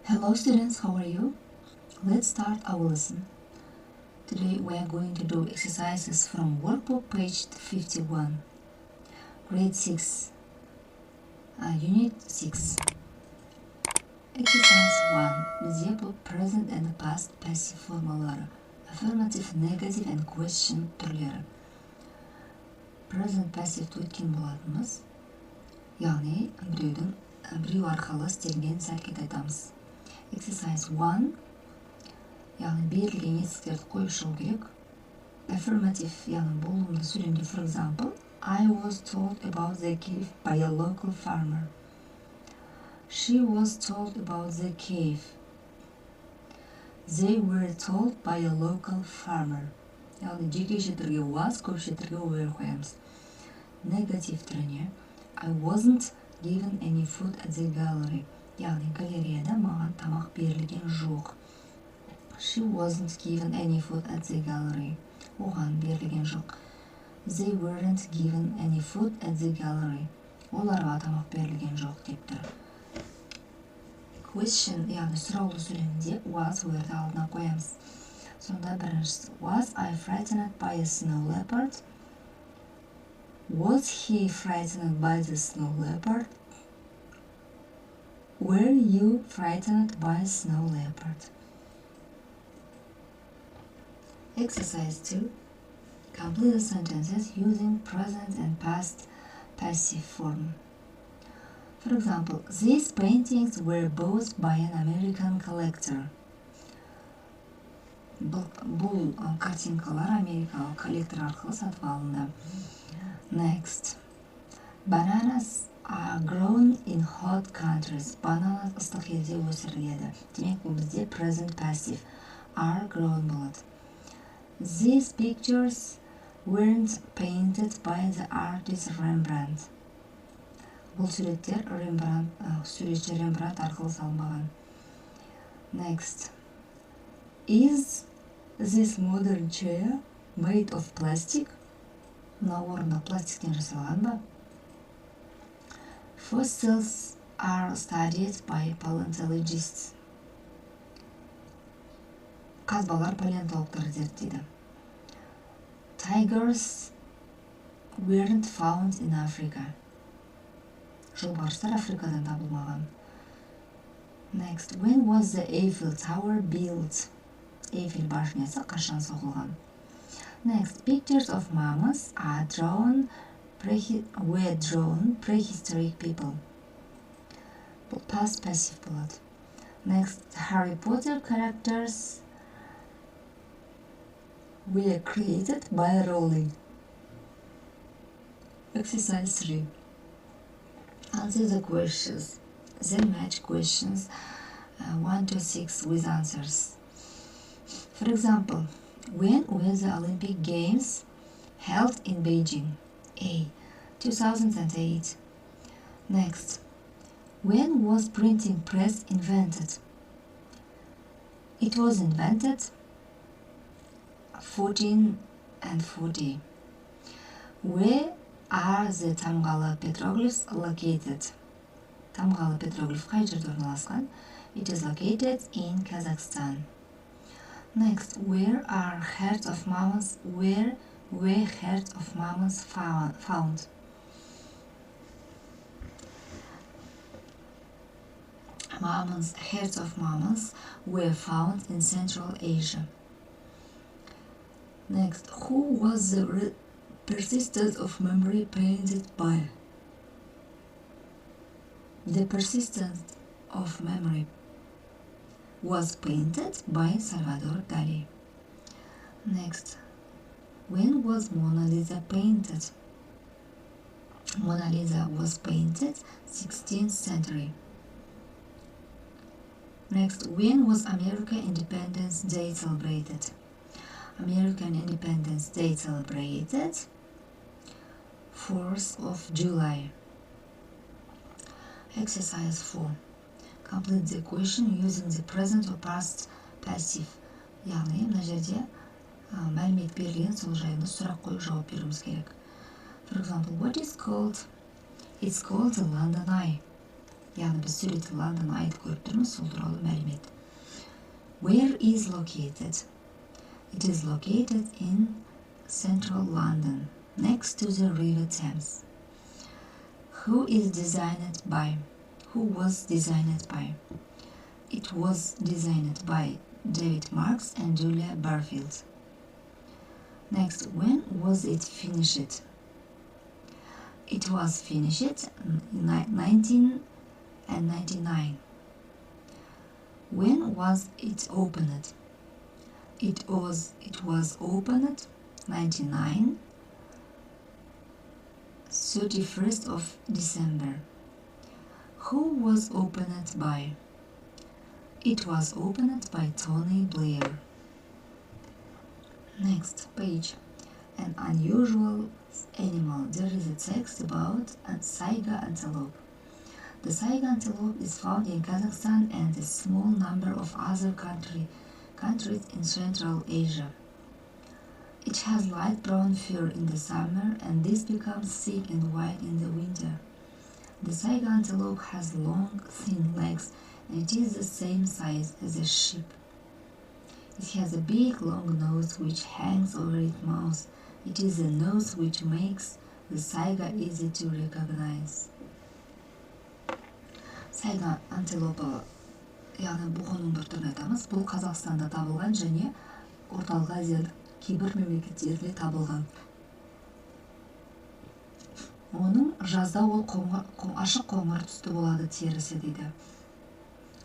Hello students, how are you? Let's start our lesson. Today we are going to do exercises from Workbook page 51, grade 6, unit 6. Exercise 1. Bizde bu present and past passive formaları, affirmative, negative and question türleri. Present passive өткен болатынбыз. Яғни біреу арқылы істелген іс-әрекет айтамыз. Exercise 1. Яғни берілген етістіктерді қойып шығу керек. Affirmative, яғни болымды сөйлемде, for example, I was told about the cave by a local farmer. She was told about the cave. They were told by a local farmer. Яғни жекеше түрге was, көпше түрге were қоямыз. Negative түріне I wasn't given any food at the gallery. Яғни галереяда маған тамақ берілген жоқ. She wasn't given any food at the gallery. Оған берілген жоқ. They weren't given any food at the gallery. Оларға тамақ берілген жоқ деп тұр. Question, яғни сұраулы сөйлемде was, where'ді алдына қоямыз. Сонда біріншісі, was I frightened by a snow leopard? Was he frightened by the snow leopard? Were you frightened by a snow leopard? Exercise 2. Complete the sentences using present and past passive form. For example, these paintings were bought by an American collector. Бұл картинкалар америкалық коллектор арқылы сатып алынды. Next. Bananas are grown in hot countries. Банана ыстық елде өсіріледі. Демек, бұл бізде present passive. Are grown болады. These pictures weren't painted by the artist Rembrandt. Бұл суреттер суретші Рембрандт арқылы салынбаған. Next. Is this modern chair made of plastic? Мына орында пластиктен жасалған ба? Fossils are studied by paleontologists. Қазбалар палеонтологтар зерттейді. Tigers weren't found in Africa. Жолбарыстар Африкадан табылмаған. Next. When was the Eiffel Tower built? Eiffel башнясы қашан соғылған? Next. Pictures of mammoths were drawn prehistoric people. Бұл past passive болады. Next. Harry Potter characters were created by Rowling. Exercise 3. Answer the questions. Then match questions 1 to 6 with answers. For example, when were the Olympic Games held in Beijing? A. 2008. Next. When was printing press invented? It was invented 1440. Where are the тамғалы petroglyphs located? Тамғалы petroglyph қай жерде орналасқан? It is located in Kazakhstan. Next, where are heads of mammoths? Where were heads of mammoths found? Heads of mammoths were found in Central Asia. Next, who was the persistence of memory painted by? The persistence of memory was painted by Salvador Dali. Next, when was Mona Lisa painted? Mona Lisa was painted 16th century. Next, when was American Independence Day celebrated? American Independence Day celebrated 4th of July. Exercise 4. Complete the question using the present or past passive. Яғни, мына жерде мәлімет берілген, сол жайында сұрақ қойып жауап беруіміз керек. For example, what is called? It's called the London Eye. яғни біз суретті Лондон айтып көріп тұрмыз, сол туралы мәлімет. Where is located? It is located in central London, next to the River Thames. Who is designed by? Who was designed by? It was designed by David Marks and Julia Barfield. Next, when was it finished? It was finished in 1999. When was it opened? It was opened 31st of December. Who was opened by? It was opened by Tony Blair. Next page. An unusual animal. There is a text about a Saiga antelope. The Saiga antelope is found in Kazakhstan and a small number of other countries in Central Asia. It has light brown fur in the summer and this becomes thick and white in the winter. The Saiga antelope has long, thin legs and it is the same size as a sheep. It has a big, long nose which hangs over its mouth. It is the nose which makes the Saiga easy to recognize. Saiga antelope, яғни бұғының бір түрін айтамыз. Бұл Қазақстанда табылған және Орталық Азияда кейбір мемлекеттерде табылған. Оның жазда ол ашық қоңыр түсті болады терісі дейді.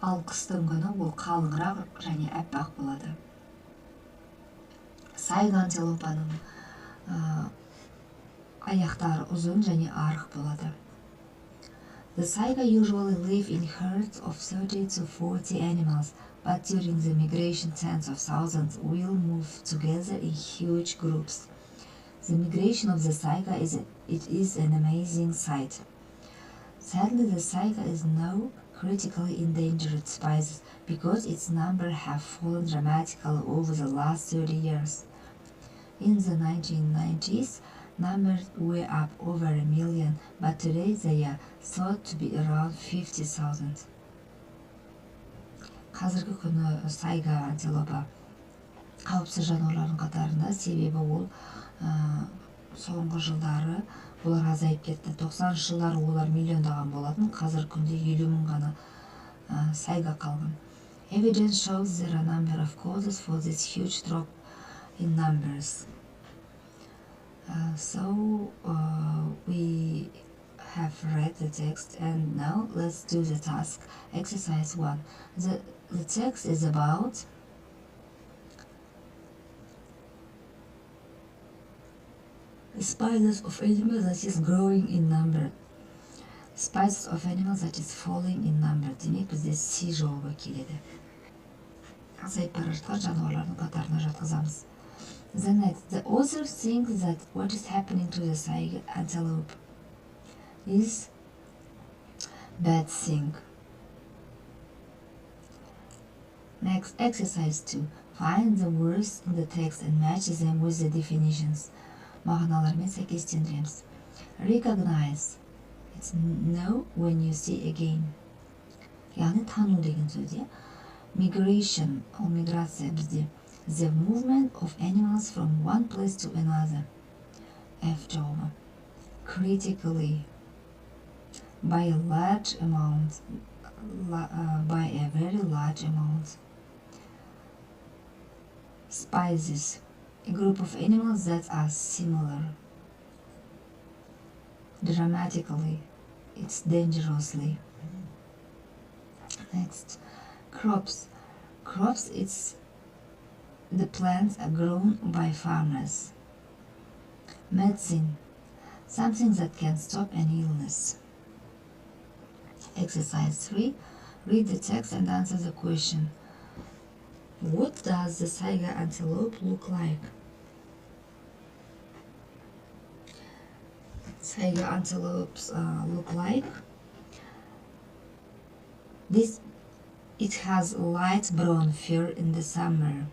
Ал қыстың күні ол қалыңырақ және әппақ болады. Saiga антилопаның аяқтары ұзын және арық болады. The Saiga usually live in herds of 30 to 40 animals, but during the migration tens of thousands will move together in huge groups. The migration of the Saiga is an amazing sight. Sadly, the Saiga is now critically endangered species because its number have fallen dramatically over the last 30 years. In the 1990s, numbers were up over 1 million, but today they are thought to be around 50,000. Қазіргі күні Saiga антилопа қауіпсіз жануарлардың қатарында, себебі ол соңғы жылдары олар азайып кетті. 90 жылдары олар миллиондаған болатын, қазіргі күнде 50 мың ғана Saiga қалған. Evidence shows there are a number of causes for this huge drop in numbers. We have read the text and now let's do the task. Exercise 1. The text is about species of animals that is growing in number. Species of animals that is falling in number. Демек бізде C жауабы келеді. Азайып бара жатқан жануарлардың қатарына жатқызамыз. The next, the author thinks that what is happening to the Saiga antelope is bad thing. Next, exercise 2. Find the words in the text and match them with the definitions. Мағыналармен сәйкестендіреміз. Recognize. It's know when you see again. Яғни тану деген сөз. Migration, ол миграция бізде. The movement of animals from one place to another. F жауабы. Critically. By a large amount. By a very large amount. Species. A group of animals that are similar. Dramatically. It's dangerously. Next. Crops. Crops, it's the plants are grown by farmers. Medicine. Something that can stop an illness. Exercise 3. Read the text and answer the question. What does the Saiga antelope look like? Saiga antelopes look like this. It has light brown fur in the summer.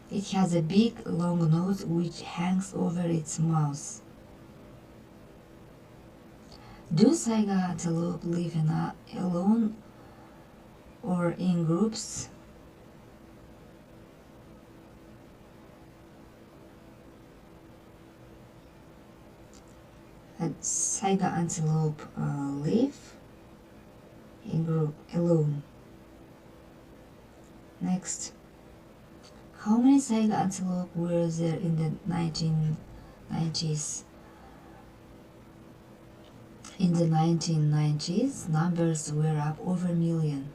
It has a big long nose which hangs over its mouth. Do Saiga antelope live alone or in groups? Saiga antelope live in group alone. Next, how many Saiga antelope were there in the 1990s? In the 1990s, numbers were up over a million,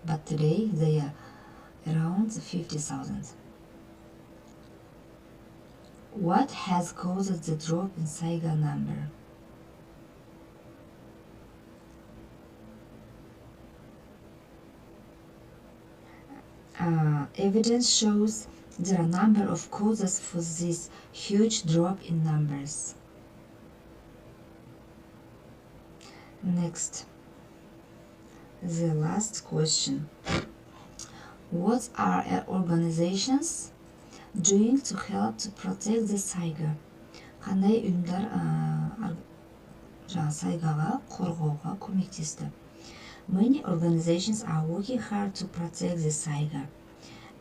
but today they are around 50,000. What has caused the drop in Saiga number? Evidence shows there are a number of causes for this huge drop in numbers. Next, the last question. What are organizations doing to help to protect the Saiga? Қандай ұйымдар Сайгаға қорғауға көмектесті? Many organizations are working hard to protect the Saiga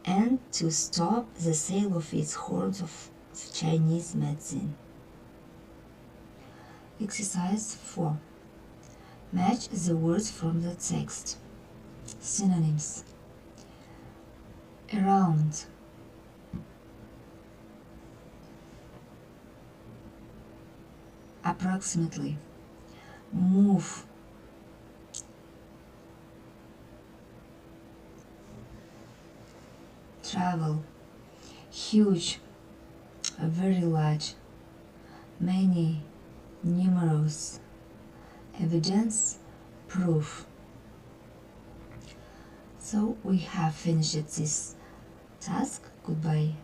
and to stop the sale of its horns of Chinese medicine. Exercise 4. Match the words from the text. Synonyms. Around, approximately, move, travel, huge, very large, many, numerous, evidence, proof. So we have finished this task. Goodbye.